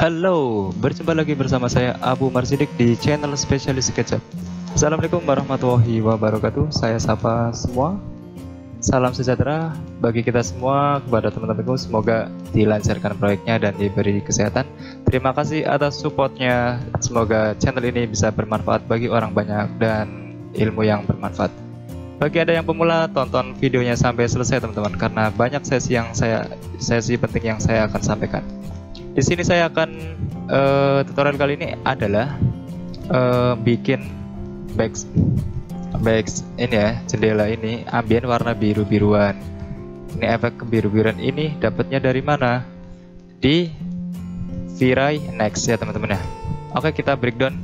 Halo, berjumpa lagi bersama saya Abu Marsidik di channel Spesialis Kecap. Assalamualaikum warahmatullahi wabarakatuh. Saya sapa semua. Salam sejahtera bagi kita semua, kepada teman-temanku. Semoga dilancarkan proyeknya dan diberi kesehatan. Terima kasih atas supportnya. Semoga channel ini bisa bermanfaat bagi orang banyak dan ilmu yang bermanfaat. Bagi Anda yang pemula, tonton videonya sampai selesai teman-teman, karena banyak sesi penting yang saya akan sampaikan. Di sini saya akan tutorial kali ini adalah bikin back ini ya, jendela ini ambien warna biru-biruan. Ini efek kebiru-biruan ini dapatnya dari mana? Di VRAI Next ya teman-teman ya. Oke, kita breakdown.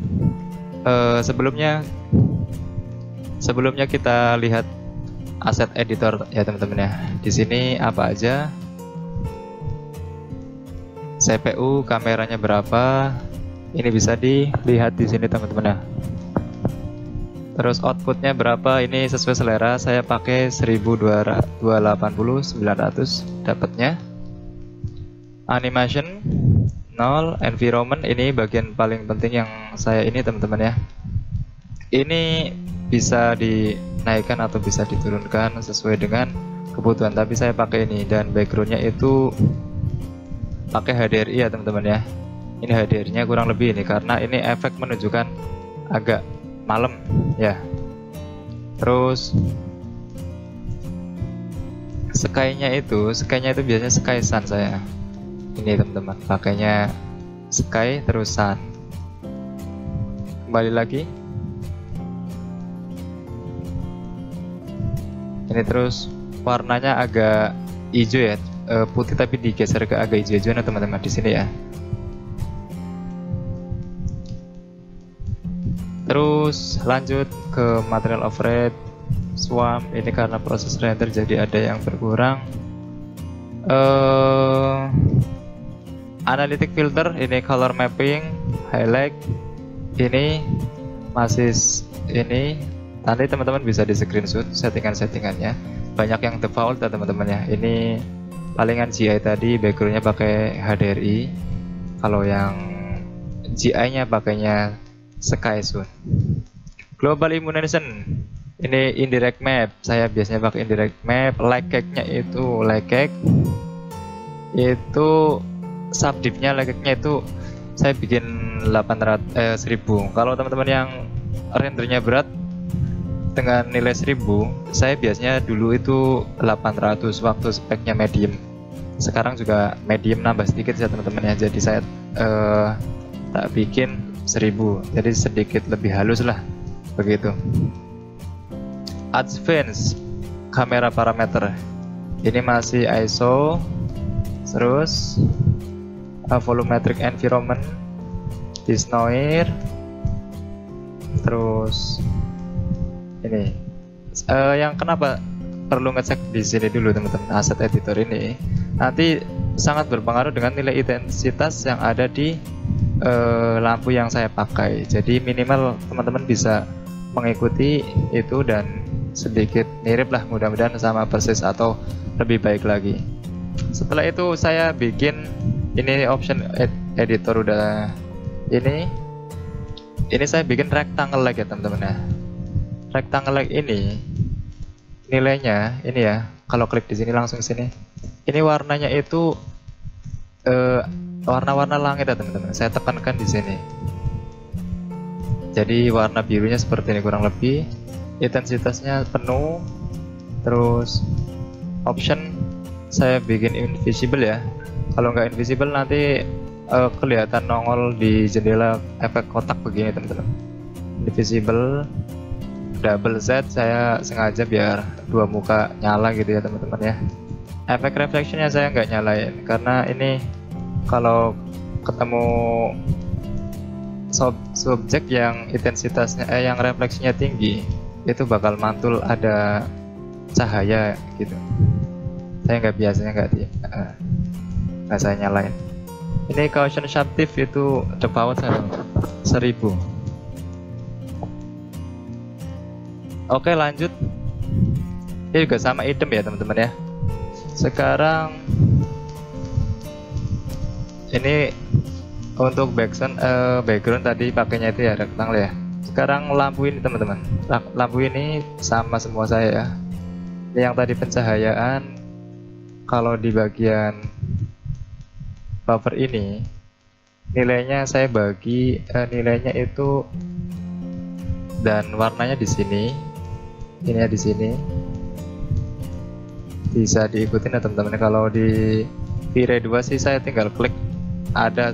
Sebelumnya kita lihat aset editor ya teman-teman ya. Di sini apa aja? CPU, kameranya berapa? Ini bisa dilihat di sini teman-teman ya. Terus outputnya berapa? Ini sesuai selera. Saya pakai 1280 900 dapatnya. Animation 0, environment ini bagian paling penting yang saya ini teman-teman ya. Ini bisa dinaikkan atau bisa diturunkan sesuai dengan kebutuhan, tapi saya pakai ini. Dan backgroundnya itu pakai HDRI ya teman-teman ya. Ini HDRI nya kurang lebih ini, karena ini efek menunjukkan agak malam ya. Terus sky-nya itu biasanya sky sun saya. Ini teman-teman, pakainya sky terus sun. Kembali lagi. Ini terus warnanya agak hijau ya. Putih tapi digeser ke agak hijau-hijau nah teman-teman di sini ya. Terus lanjut ke material overlay, swamp. Ini karena proses render jadi ada yang berkurang. Analytic filter, ini color mapping, highlight. Ini masih ini. Nanti teman-teman bisa di screenshot settingannya. Banyak yang default ya teman-teman ya. Ini palingan GI tadi backgroundnya pakai HDRI. Kalau yang GI-nya pakainya Sky Sun. Global illumination ini indirect map. Saya biasanya pakai indirect map. Like-nya itu subdiv-nya itu saya bikin 1000. Kalau teman-teman yang rendernya berat dengan nilai 1000, saya biasanya dulu itu 800 waktu speknya medium. Sekarang juga medium nambah sedikit ya teman-teman ya. Jadi saya tak bikin 1000, jadi sedikit lebih halus lah begitu. Advance kamera parameter ini masih ISO. Terus volumetric environment, disnoir. Terus ini yang kenapa perlu ngecek di sini dulu teman-teman, aset editor ini nanti sangat berpengaruh dengan nilai intensitas yang ada di lampu yang saya pakai. Jadi minimal teman-teman bisa mengikuti itu dan sedikit mirip lah, mudah-mudahan sama persis atau lebih baik lagi. Setelah itu saya bikin ini option editor udah ini saya bikin rectangle like ya teman-teman ya. Rectangle like ini nilainya ini ya, kalau klik di sini langsung sini. Ini warnanya itu warna-warna langit ya teman-teman. Saya tekankan di sini. Jadi warna birunya seperti ini kurang lebih. Intensitasnya penuh. Terus option saya bikin invisible ya. Kalau nggak invisible nanti kelihatan nongol di jendela efek kotak begini teman-teman. Invisible. Double Z saya sengaja biar dua muka nyala gitu ya teman-teman ya. Efek reflectionnya saya nggak nyalain karena ini kalau ketemu subjek yang intensitasnya yang refleksinya tinggi itu bakal mantul ada cahaya gitu. Saya nggak saya nyalain. Ini caution sharptive itu default saya 1000. Oke, lanjut. Ini juga sama item ya teman-teman ya. Sekarang ini Untuk background tadi pakainya itu ya rectangle ya. Sekarang lampu ini teman-teman, lampu ini sama semua saya ya. Yang tadi pencahayaan, kalau di bagian buffer ini nilainya saya bagi nilainya itu, dan warnanya di sini, ini ya di sini. Bisa diikutin ya teman-teman. Kalau di V-Ray 2 sih saya tinggal klik, ada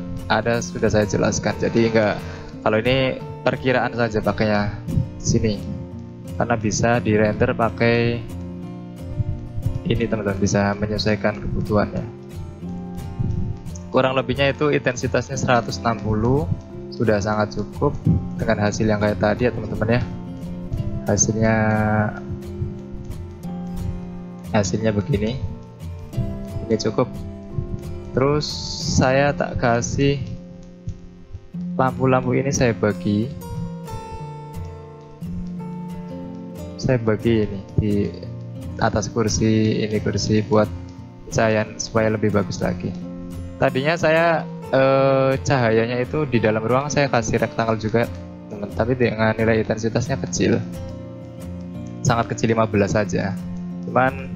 sudah saya jelaskan. Jadi enggak, kalau ini perkiraan saja pakainya sini, karena bisa di render pakai ini teman-teman, bisa menyesuaikan kebutuhannya. Kurang lebihnya itu intensitasnya 160, sudah sangat cukup dengan hasil yang kayak tadi ya teman-teman ya. Hasilnya begini, ini cukup. Terus saya tak kasih lampu-lampu ini, saya bagi ini di atas kursi, ini kursi buat cahaya supaya lebih bagus lagi. Tadinya saya cahayanya itu di dalam ruang saya kasih rectangle juga teman, tapi dengan nilai intensitasnya kecil, sangat kecil, 15 saja. Cuman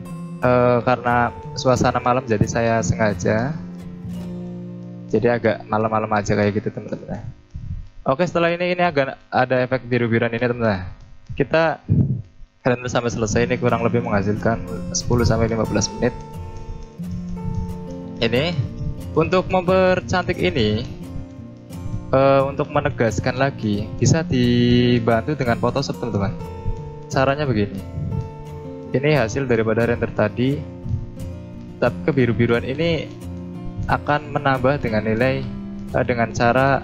karena suasana malam jadi saya sengaja jadi agak malam-malam aja kayak gitu teman-teman. Oke, setelah ini agak ada efek biru-biruan ini teman-teman. Kita render sampai selesai, ini kurang lebih menghasilkan 10-15 menit. Ini untuk mempercantik ini, untuk menegaskan lagi bisa dibantu dengan Photoshop teman-teman. Caranya begini, ini hasil daripada render tadi, tapi kebiru-biruan ini akan menambah dengan nilai dengan cara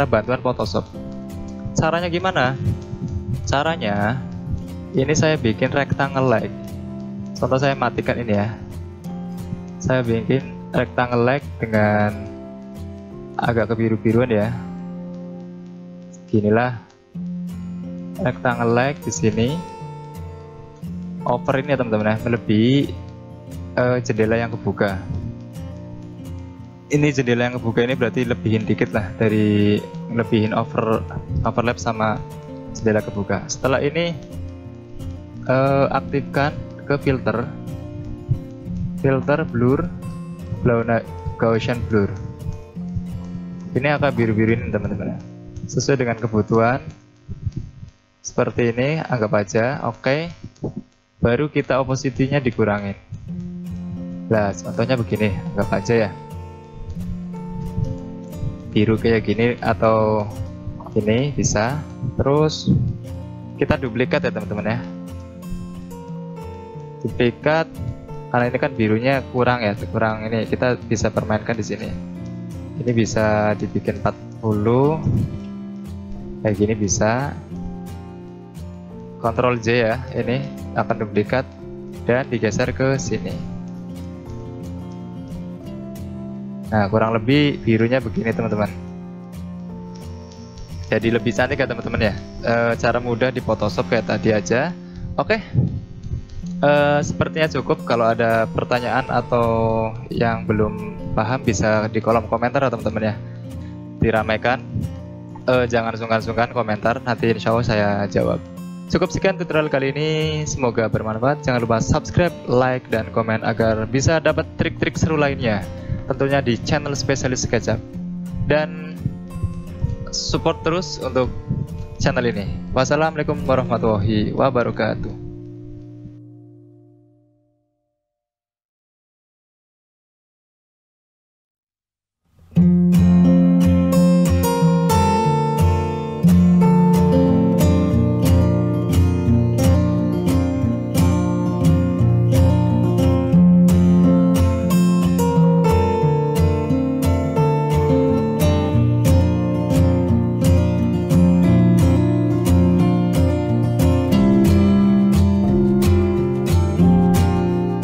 bantuan Photoshop. Caranya gimana? Caranya ini saya bikin rectangle like. Contoh saya matikan ini ya. Saya bikin rectangle like dengan agak kebiru-biruan ya. Ginilah rectangle like di sini. Over ini ya teman-teman ya, melebihi jendela yang kebuka. Ini jendela yang kebuka ini berarti lebihin dikit lah, dari lebihin overlap sama jendela kebuka. Setelah ini aktifkan ke filter blur, Gaussian blur. Ini akan biru-biru ini teman-teman, sesuai dengan kebutuhan. Seperti ini, anggap aja oke. Baru kita opacity-nya dikurangin. Nah, contohnya begini, anggap aja ya, biru kayak gini atau ini bisa. Terus kita duplikat ya teman-teman ya, duplikat, karena ini kan birunya kurang ya, kurang ini, kita bisa permainkan di sini. Ini bisa dibikin 40 kayak gini bisa. Ctrl J ya, ini akan duplikat dan digeser ke sini. Nah, kurang lebih birunya begini teman-teman. Jadi lebih cantik ya teman-teman ya. Cara mudah di Photoshop kayak tadi aja. Oke. Sepertinya cukup. Kalau ada pertanyaan atau yang belum paham bisa di kolom komentar ya teman-teman ya. Diramaikan. Jangan sungkan-sungkan komentar, nanti insya Allah saya jawab. Cukup sekian tutorial kali ini, semoga bermanfaat. Jangan lupa subscribe, like, dan komen agar bisa dapat trik-trik seru lainnya, tentunya di channel spesialis SketchUp. Dan support terus untuk channel ini. Wassalamualaikum warahmatullahi wabarakatuh.